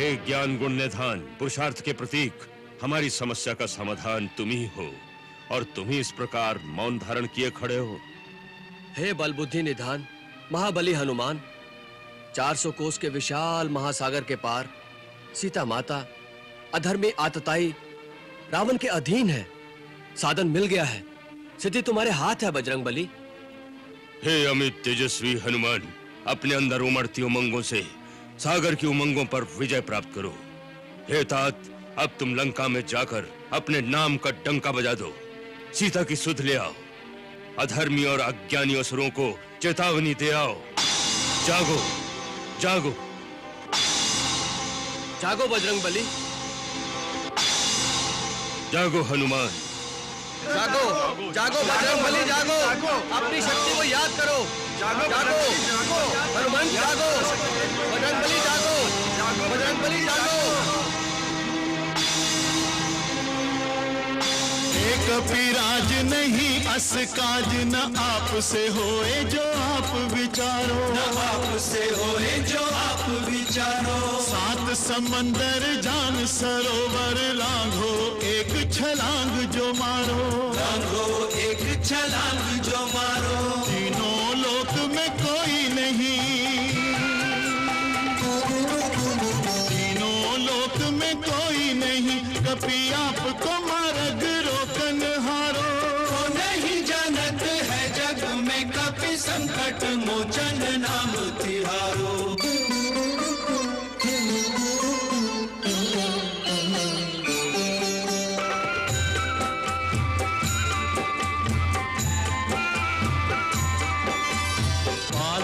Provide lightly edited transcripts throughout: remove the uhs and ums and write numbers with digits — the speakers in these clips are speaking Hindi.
हे ज्ञान गुण निधान, पुरुषार्थ के प्रतीक, हमारी समस्या का समाधान तुम ही हो और तुम ही इस प्रकार मौन धारण किए खड़े हो। हे बल बुद्धि निधान, महाबली हनुमान, 400 कोस के विशाल महासागर के पार सीता माता अधर्मी आतताई रावण के अधीन है। साधन मिल गया है, सिद्धि तुम्हारे हाथ है बजरंग बली। हे अमित तेजस्वी हनुमान, अपने अंदर उमड़ती उमंगों से सागर की उमंगों पर विजय प्राप्त करो। हे तात, अब तुम लंका में जाकर अपने नाम का डंका बजा दो, सीता की सुध ले आओ, अधर्मी और अज्ञानी असुरों को चेतावनी दे आओ। जागो जागो जागो बजरंग बली, जागो हनुमान, जागो जागो बजरंग बली, जागो, अपनी शक्ति को याद करो। जागो हनुमान, जागो बजरंग बली, जागो बजरंग बली, जागो। कपिराज नहीं अस काज, न आप से होए जो आप विचारो, न आप से होए जो आप विचारो। 7 समंदर जान सरोवर लांघो, एक छलांग जो मारो, लांघो एक छलांग जो मारो। तीनों लोक में कोई नहीं, तीनों लोक में कोई नहीं, कपि आपको मार्ग रोकन हारो। को नहीं जानत है जग में, कपि संकट मोचन नाम तिहारो।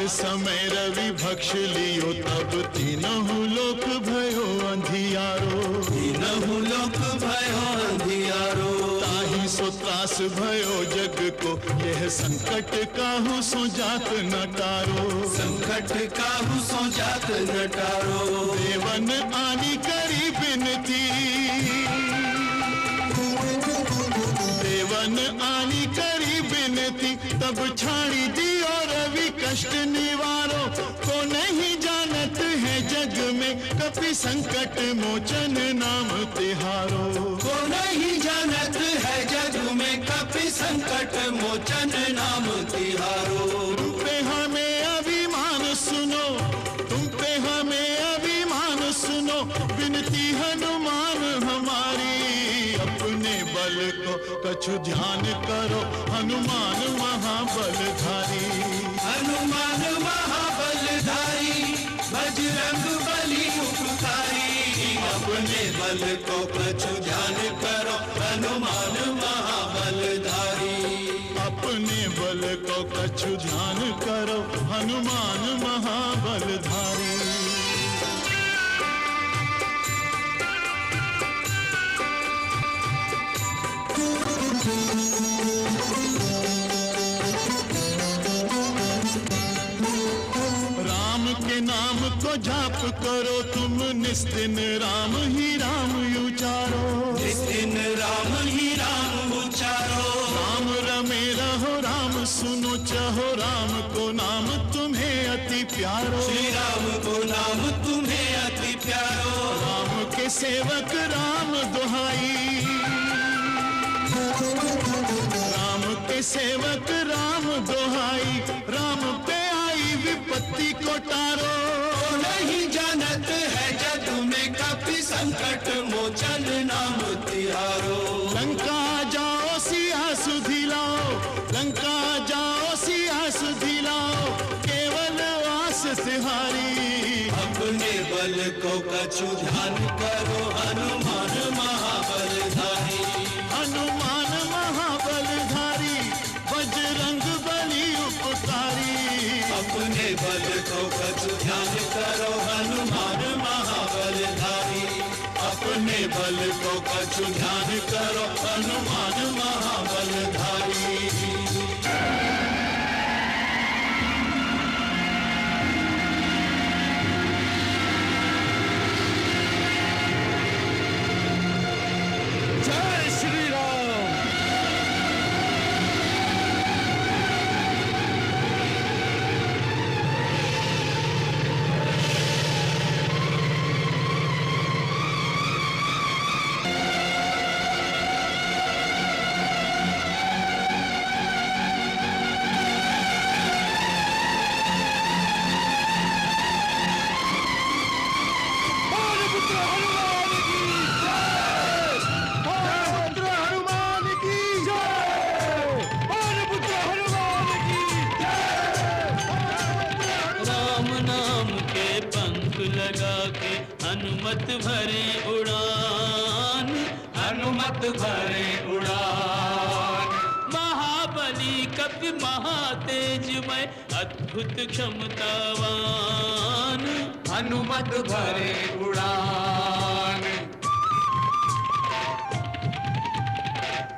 समय रवि भक्ष लियो, तब तीनहु लोक भयो अंधियारो, तीनहु लोक भयो अंधियारो। ताहि सो त्रास भयो जग को, यह संकट काहू सो जात न टारो, संकट काहू सो जात न टारो। देवन आनी करी बिनती, देवन आनी करी बिनती, तब छाड़ी दियो रवि कष्ट निवारो। को नहीं जानत है जग में, कपि संकट मोचन नाम तिहारो। को नहीं जानत है जग में, कपि संकट मोचन नाम तिहारो। तुम पे हमें अभिमान सुनो, तुम पे हमें अभिमान सुनो, विनती हनुमान हमारी, अपने बल को कछु ध्यान करो, हनुमान महाबलधारी। हनुमान महाबलधारी, बजरंग बली उपकारी। अपने बल को कछु ध्यान करो, हनुमान महाबलधारी। अपने बल को कछु ध्यान करो, हनुमान महाबलधारी। राम के नाम को जाप करो तुम, निस्दिन राम ही राम उचारो, निस्दिन राम ही राम उचारो। राम रमे रहो, राम सुनो चाहो, राम को नाम तुम्हें अति प्यारो, श्री राम को नाम तुम्हें अति प्यारो। राम के सेवक राम दुहाई, राम के सेवक राम दुहाई, राम पे आई विपत्ति को टारो। नहीं जानत है जग में, कपि संकट मोचन नाम तिहारो। लंका जाओ सिया सुधिलाओ, लंका जाओ सिया सुधिलाओ, केवल वास तिहारी। अपने बल को कछु ध्यान करो, हनुमान महाबलधारी। हनुमान महाबलधारी, बजरंग बली उपकारी। अपने बल को कछु ध्यान करो, हनुमान महाबलधारी। अपने बल को कछु ध्यान करो, हनुमान महाबलधारी। जय श्री राम। राम नाम के पंख लगा के हनुमत भरे उड़ान, हनुमत भरे उड़ान। महाबली कपि महातेजमय अद्भुत क्षमतावान, हनुमत भरे उड़ान।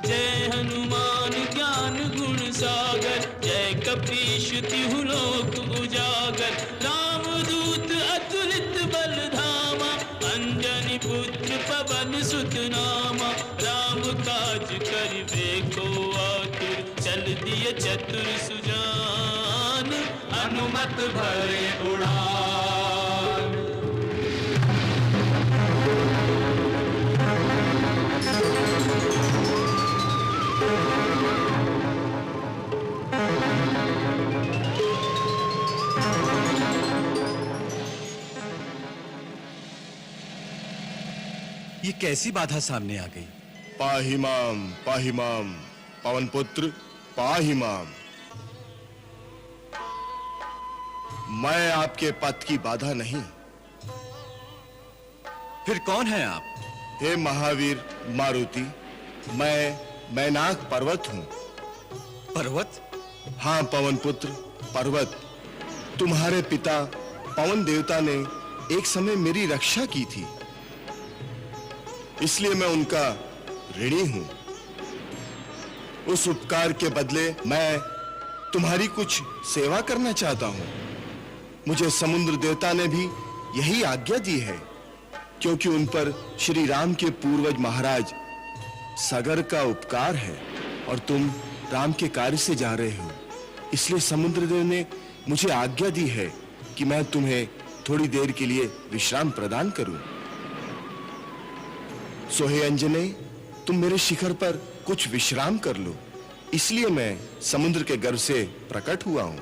जय हनुमान ज्ञान गुण सागर, जय कपीश तिहु लोक उजागर। रामदूत अतुलित बल धामा, अंजनी पुत्र पवन सुत नामा। राम काज करिबे को आतुर, चल दिय चतुर सुजान, हनुमत भरे उड़ान। ये कैसी बाधा सामने आ गई? पाहि माम पवन पुत्र, पाहि माम। मैं आपके पथ की बाधा नहीं। फिर कौन है आप? हे महावीर मारुति, मैं मैनाक पर्वत हूं। पर्वत? हाँ पवन पुत्र, पर्वत। तुम्हारे पिता पवन देवता ने एक समय मेरी रक्षा की थी, इसलिए मैं उनका ऋणी हूं। उस उपकार के बदले मैं तुम्हारी कुछ सेवा करना चाहता हूं। मुझे समुद्र देवता ने भी यही आज्ञा दी है, क्योंकि उन पर श्री राम के पूर्वज महाराज सागर का उपकार है और तुम राम के कार्य से जा रहे हो। इसलिए समुद्र देव ने मुझे आज्ञा दी है कि मैं तुम्हें थोड़ी देर के लिए विश्राम प्रदान करूं। सो हे अंजने, तुम मेरे शिखर पर कुछ विश्राम कर लो, इसलिए मैं समुद्र के गर्भ से प्रकट हुआ हूं।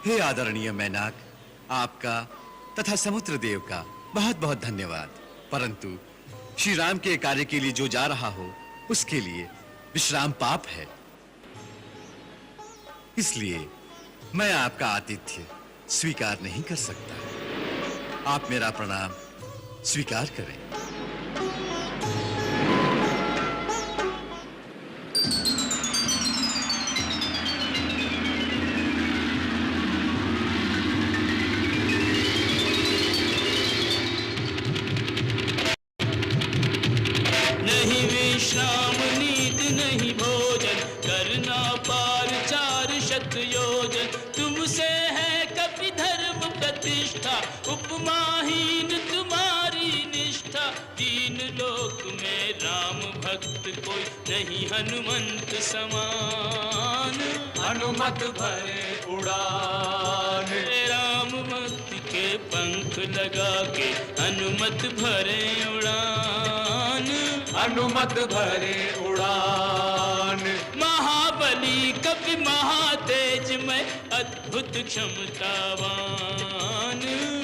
हे आदरणीय मैनाक, आपका तथा समुद्र देव का बहुत बहुत धन्यवाद। परंतु श्री राम के कार्य के लिए जो जा रहा हो, उसके लिए विश्राम पाप है। इसलिए मैं आपका आतिथ्य स्वीकार नहीं कर सकता। आप मेरा प्रणाम स्वीकार करें। नहीं विश्राम नींद नहीं भोजन, करना पार 4 शत योजन। तुमसे है कपि धर्म प्रतिष्ठा, उपमाहीन तुम्हारी निष्ठा। 3 लोक में राम भक्त कोई नहीं हनुमंत समान, हनुमत भरे उड़ान। राम भक्त के पंख लगा के हनुमत भरे उड़ान, हनुमत भरे उड़ान। महाबली कपि महातेजमय अद्भुत क्षमतावान,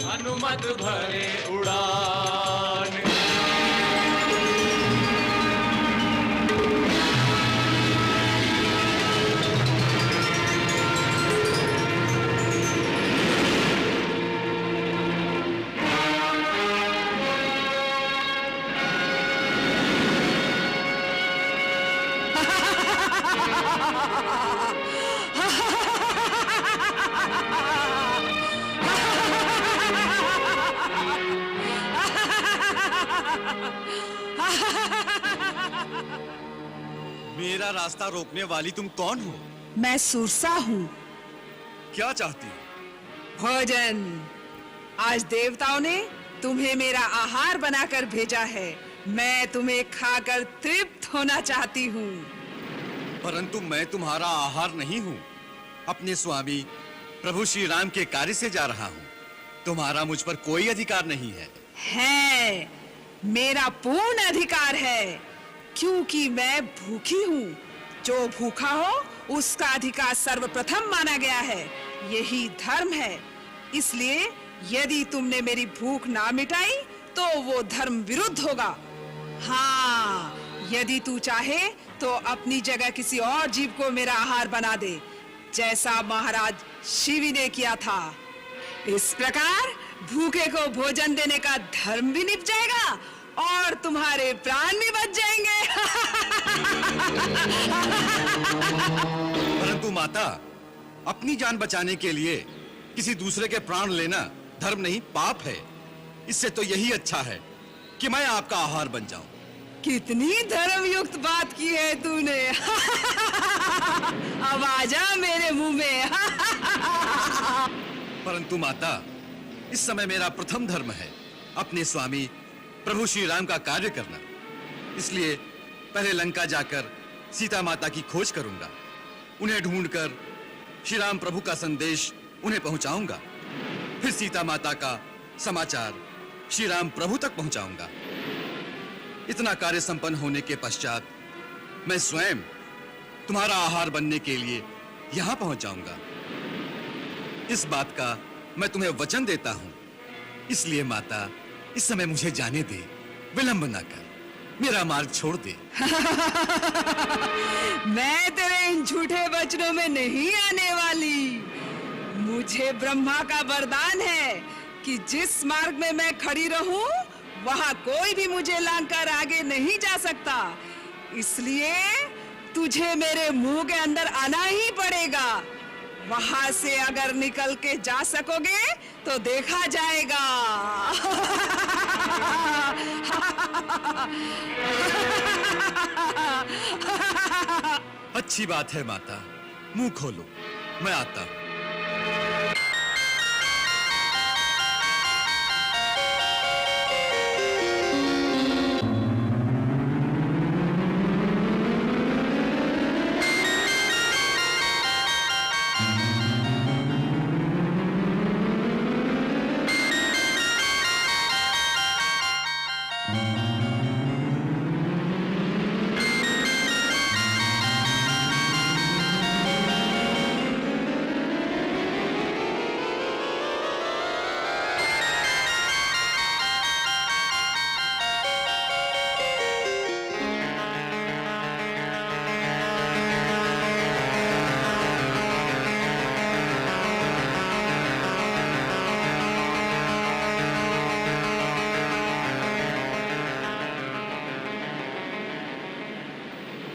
हनुमत भरे उड़ान। मेरा रास्ता रोकने वाली तुम कौन हो? मैं सुरसा हूँ। क्या चाहती हो? भोजन। आज देवताओं ने तुम्हें मेरा आहार बनाकर भेजा है। मैं तुम्हें खाकर तृप्त होना चाहती हूँ। परंतु मैं तुम्हारा आहार नहीं हूँ। अपने स्वामी प्रभु श्री राम के कार्य से जा रहा हूँ। तुम्हारा मुझ पर कोई अधिकार नहीं है। है, मेरा पूर्ण अधिकार है, क्योंकि मैं भूखी हूँ। जो भूखा हो उसका अधिकार सर्वप्रथम माना गया है। यही धर्म है। इसलिए यदि तुमने मेरी भूख ना मिटाई तो वो धर्म विरुद्ध होगा। हाँ, यदि तू चाहे तो अपनी जगह किसी और जीव को मेरा आहार बना दे, जैसा महाराज शिवी ने किया था। इस प्रकार भूखे को भोजन देने का धर्म भी निभ जाएगा और तुम्हारे प्राण भी बच जाएंगे। परंतु माता, अपनी जान बचाने के लिए किसी दूसरे के प्राण लेना धर्म नहीं, पाप है। इससे तो यही अच्छा है कि मैं आपका आहार बन जाऊं। कितनी धर्मयुक्त बात की है तूने। अब आजा मेरे मुंह में। परंतु माता, इस समय मेरा प्रथम धर्म है अपने स्वामी प्रभु श्री राम का कार्य करना। इसलिए पहले लंका जाकर सीता माता की खोज करूंगा। उन्हें ढूंढकर श्री राम प्रभु का संदेश उन्हें पहुंचाऊंगा। फिर सीता माता का समाचार श्री राम प्रभु तक पहुंचाऊंगा। इतना कार्य संपन्न होने के पश्चात मैं स्वयं तुम्हारा आहार बनने के लिए यहां पहुंच जाऊंगा। इस बात का मैं तुम्हें वचन देता हूं। इसलिए माता, इस समय मुझे जाने दे, विलंब ना कर, मेरा मार्ग छोड़ दे। मैं तेरे इन झूठे वचनों में नहीं आने वाली। मुझे ब्रह्मा का वरदान है कि जिस मार्ग में मैं खड़ी रहूं, वहां कोई भी मुझे लांघकर आगे नहीं जा सकता। इसलिए तुझे मेरे मुंह के अंदर आना ही पड़ेगा। वहां से अगर निकल के जा सकोगे तो देखा जाएगा। अच्छी बात है माता, मुंह खोलो, मैं आता हूं।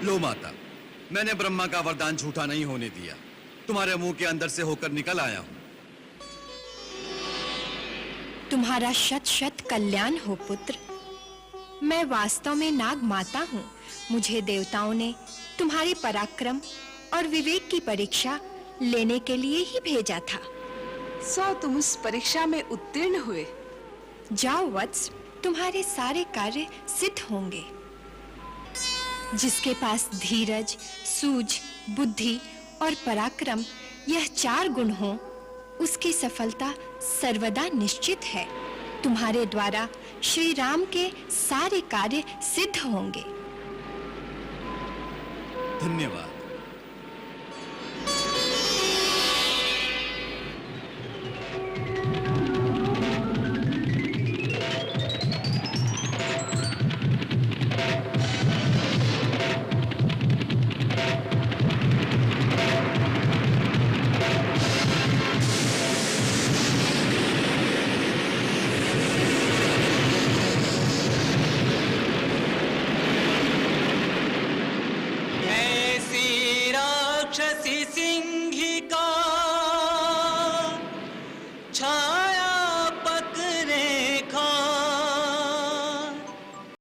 लो माता, मैंने ब्रह्मा का वरदान झूठा नहीं होने दिया। तुम्हारे मुंह के अंदर से होकर निकल आया हूं। तुम्हारा शत शत कल्याण हो पुत्र। मैं वास्तव में नाग माता हूँ। मुझे देवताओं ने तुम्हारे पराक्रम और विवेक की परीक्षा लेने के लिए ही भेजा था। सो तुम उस परीक्षा में उत्तीर्ण हुए। जाओ वत्स, तुम्हारे सारे कार्य सिद्ध होंगे। जिसके पास धीरज, सूझ, बुद्धि और पराक्रम यह 4 गुण हो, उसकी सफलता सर्वदा निश्चित है। तुम्हारे द्वारा श्री राम के सारे कार्य सिद्ध होंगे। धन्यवाद। ऐसी राक्षसी सिंह